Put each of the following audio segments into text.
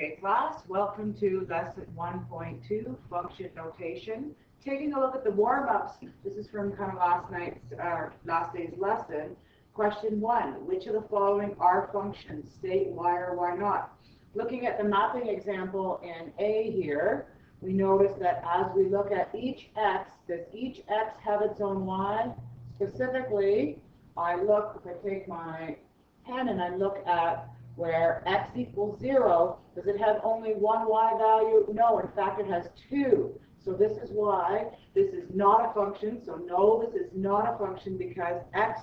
Okay, class, welcome to lesson 1.2, function notation. Taking a look at the warm-ups, this is from kind of last day's lesson. Question 1, which of the following are functions? State why or why not. Looking at the mapping example in A here, we notice that as we look at each x, does each x have its own y? Specifically, if I take my pen and I look at where x equals 0, does it have only one y value? No, in fact it has two. So this is why this is not a function. So no, this is not a function because x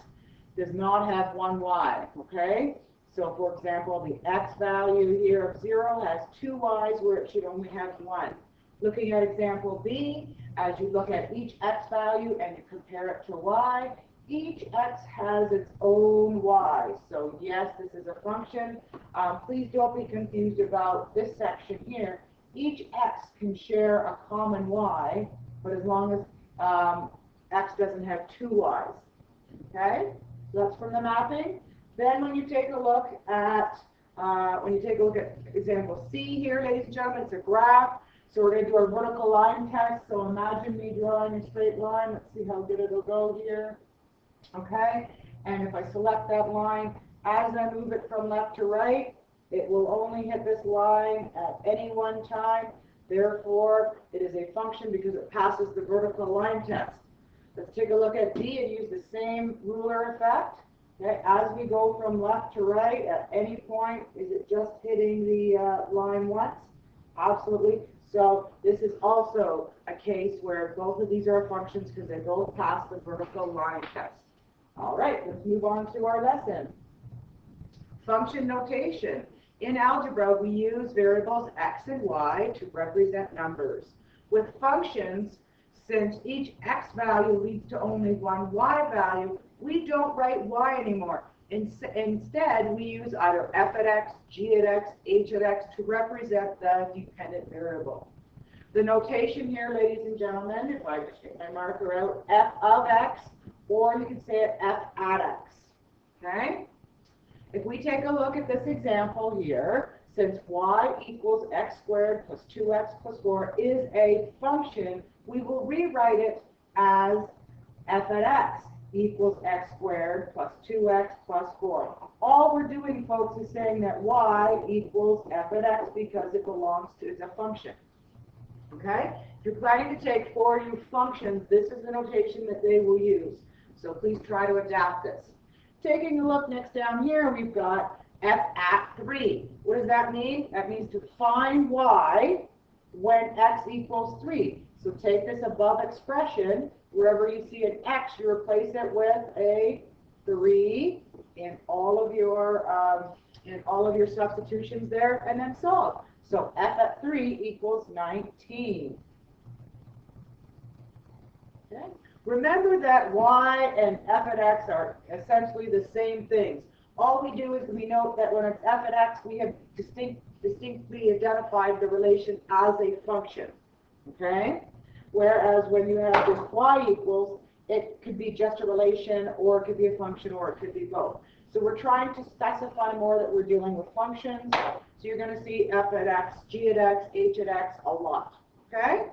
does not have one y, okay? So for example, the x value here of 0 has two y's where it should only have one. Looking at example B, as you look at each x value and you compare it to y, each x has its own y. So yes, this is a function. Please don't be confused about this section here. Each x can share a common y, but as long as x doesn't have two y's. Okay? So that's from the mapping. Then when you take a look at example C here, ladies and gentlemen, it's a graph. So we're going to do our vertical line test. So imagine me drawing a straight line. Let's see how good it'll go here. Okay, and if I select that line, as I move it from left to right, it will only hit this line at any one time. Therefore, it is a function because it passes the vertical line test. Let's take a look at D and use the same ruler effect. Okay, as we go from left to right, at any point, is it just hitting the line once? Absolutely. So this is also a case where both of these are functions because they both pass the vertical line test. All right, let's move on to our lesson. Function notation. In algebra, we use variables x and y to represent numbers. With functions, since each x value leads to only one y value, we don't write y anymore. Instead, we use either f at x, g at x, h at x to represent the dependent variable. The notation here, ladies and gentlemen, if I just get my marker out, f of x, or you can say it f at x, okay? If we take a look at this example here, since y equals x squared plus 2x plus 4 is a function, we will rewrite it as f at x equals x squared plus 2x plus 4. All we're doing, folks, is saying that y equals f at x because it belongs to, it's a function. Okay? If you're planning to take 4U functions, this is the notation that they will use. So please try to adapt this. Taking a look next down here, we've got f at 3. What does that mean? That means to find y when x equals 3. So take this above expression. Wherever you see an x, you replace it with a 3 in all of your substitutions there, and then solve. So f at 3 equals 19. Okay. Remember that y and f at x are essentially the same things. All we do is we note that when it's f at x, we have distinctly identified the relation as a function. Okay? Whereas when you have this y equals, it could be just a relation, or it could be a function, or it could be both. So we're trying to specify more that we're dealing with functions. So you're going to see f at x, g at x, h at x a lot. Okay?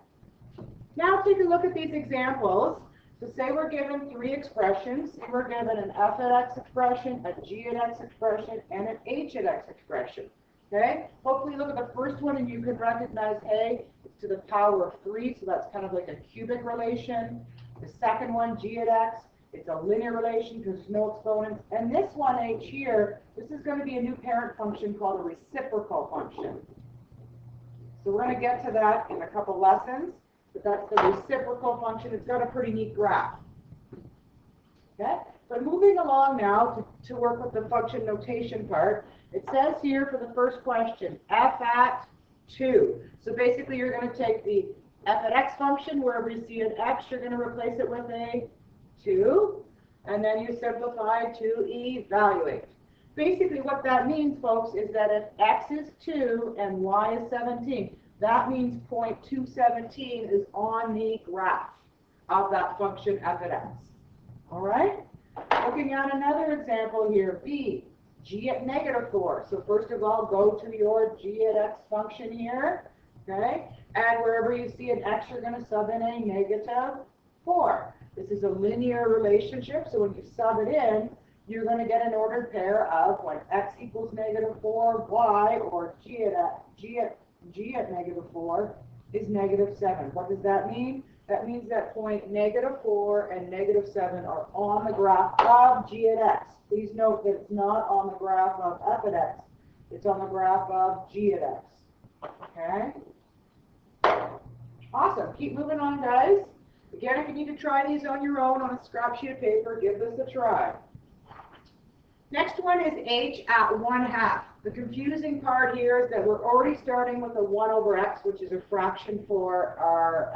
Now take a look at these examples. So say we're given three expressions. Say we're given an f at x expression, a g at x expression, and an h at x expression. Okay? Hopefully look at the first one and you can recognize, hey, it's to the power of 3, so that's kind of like a cubic relation. The second one, g at x, it's a linear relation because there's no exponents. And this one, h here, this is going to be a new parent function called a reciprocal function. So we're going to get to that in a couple lessons. But that's the reciprocal function. It's got a pretty neat graph. Okay? So moving along now to work with the function notation part, it says here for the first question, f at 2. So basically you're going to take the f at x function, wherever you see an x, you're going to replace it with a 2, and then you simplify to evaluate. Basically what that means, folks, is that if x is 2 and y is 17, that means point 217 is on the graph of that function f at x. All right? Looking at another example here, B. g at negative 4. So first of all, go to your g at x function here, okay? And wherever you see an x, you're going to sub in a negative 4. This is a linear relationship, so when you sub it in, you're going to get an ordered pair of when x equals negative 4, y, or g at negative 4 is negative 7. What does that mean? That means that point negative 4 and negative 7 are on the graph of g at x. Please note that it's not on the graph of f at x. It's on the graph of g at x. Okay? Awesome. Keep moving on, guys. Again, if you need to try these on your own on a scrap sheet of paper, give this a try. Next one is h at 1/2. The confusing part here is that we're already starting with a 1 over x, which is a fraction for our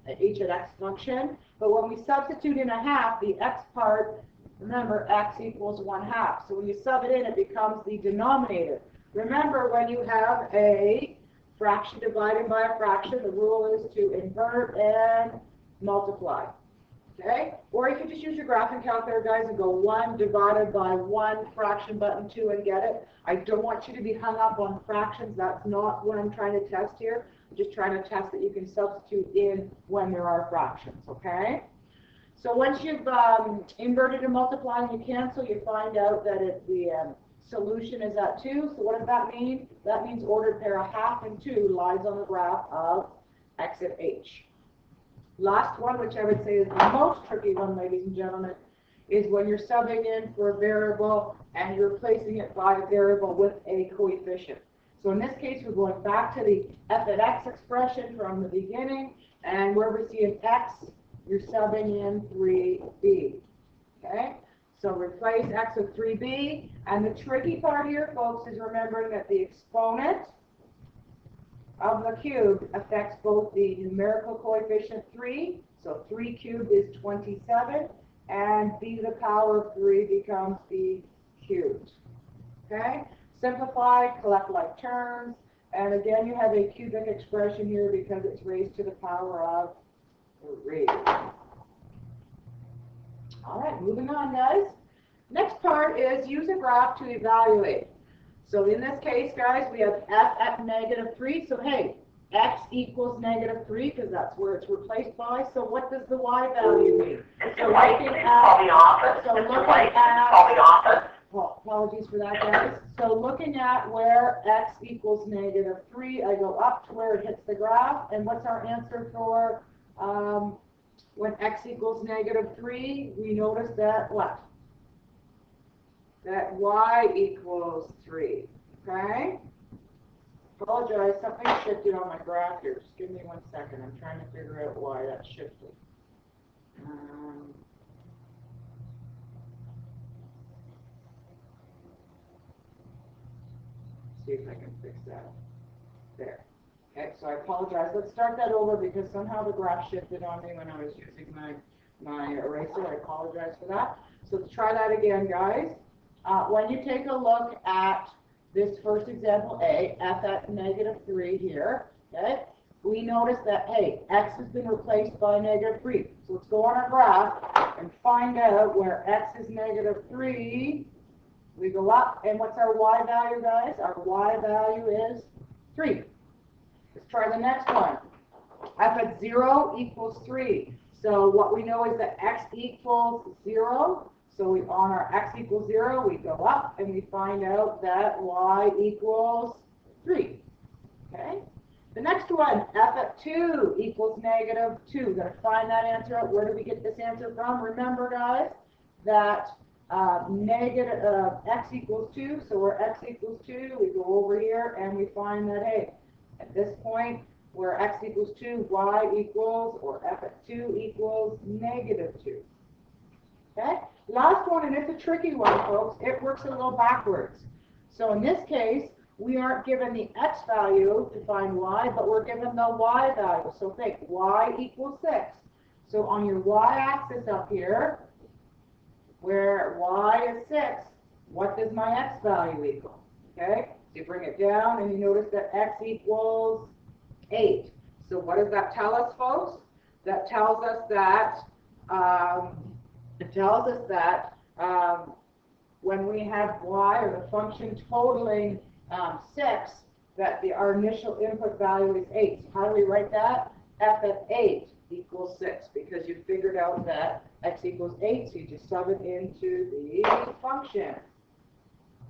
h at x function. But when we substitute in a half, the x part, remember, x equals 1/2. So when you sub it in, it becomes the denominator. Remember, when you have a fraction divided by a fraction, the rule is to invert and multiply. Okay? Or you can just use your graphing calculator, guys, and go 1 divided by 1, fraction button 2, and get it. I don't want you to be hung up on fractions. That's not what I'm trying to test here. I'm just trying to test that you can substitute in when there are fractions, okay? So once you've inverted and multiplied and you cancel, you find out that the solution is at 2. So what does that mean? That means ordered pair of 1/2 and 2 lies on the graph of x at h. Last one, which I would say is the most tricky one, ladies and gentlemen, is when you're subbing in for a variable and you're replacing it by a variable with a coefficient. So in this case, we're going back to the f at x expression from the beginning, and where we see an x, you're subbing in 3b. Okay? So replace x with 3b, and the tricky part here, folks, is remembering that the exponent of the cubed affects both the numerical coefficient 3, so 3 cubed is 27, and b to the power of 3 becomes b cubed. Okay? Simplify, collect like terms, and again you have a cubic expression here because it's raised to the power of 3. Alright, moving on, guys. Next part is use a graph to evaluate. So in this case, guys, we have f at negative 3. So hey, x equals negative 3 because that's where it's replaced by. So what does the y value mean? So looking at, well, apologies for that, guys. So looking at where x equals negative 3, I go up to where it hits the graph. And what's our answer for when x equals negative 3? We notice that what? That y equals 3, okay? Apologize, something shifted on my graph here. Just give me 1 second. I'm trying to figure out why that shifted. See if I can fix that. There. Okay, so I apologize. Let's start that over because somehow the graph shifted on me when I was using my eraser. I apologize for that. So let's try that again, guys. When you take a look at this first example A, f at negative 3 here, okay, we notice that, hey, x has been replaced by negative 3. So let's go on our graph and find out where x is negative 3. We go up, and what's our y value, guys? Our y value is 3. Let's try the next one. F at 0 equals 3. So what we know is that x equals 0. So on our x equals 0, we go up and we find out that y equals 3. Okay? The next one, f at 2 equals negative 2. We're going to find that answer out. Where do we get this answer from? Remember, guys, that x equals 2. So where x equals 2, we go over here and we find that, hey, at this point, where x equals 2, y equals, or f at 2 equals negative 2. Okay? Last one, and it's a tricky one, folks. It works a little backwards. So in this case, we aren't given the x value to find y, but we're given the y value. So think, y equals 6. So on your y-axis up here, where y is 6, what does my x value equal? Okay? So you bring it down, and you notice that x equals 8. So what does that tell us, folks? That tells us that when we have y, or the function totaling 6, that our initial input value is 8. So how do we write that? F of 8 equals 6, because you figured out that x equals 8, so you just sub it into the function.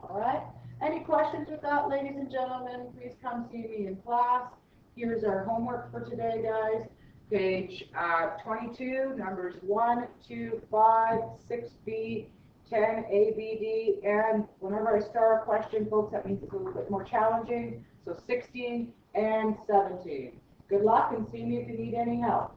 All right? Any questions with that, ladies and gentlemen? Please come see me in class. Here's our homework for today, guys. Page 22, numbers 1, 2, 5, 6B, 10, A, B, D, and whenever I start a question, folks, that means it's a little bit more challenging. So 16 and 17. Good luck, and see me if you need any help.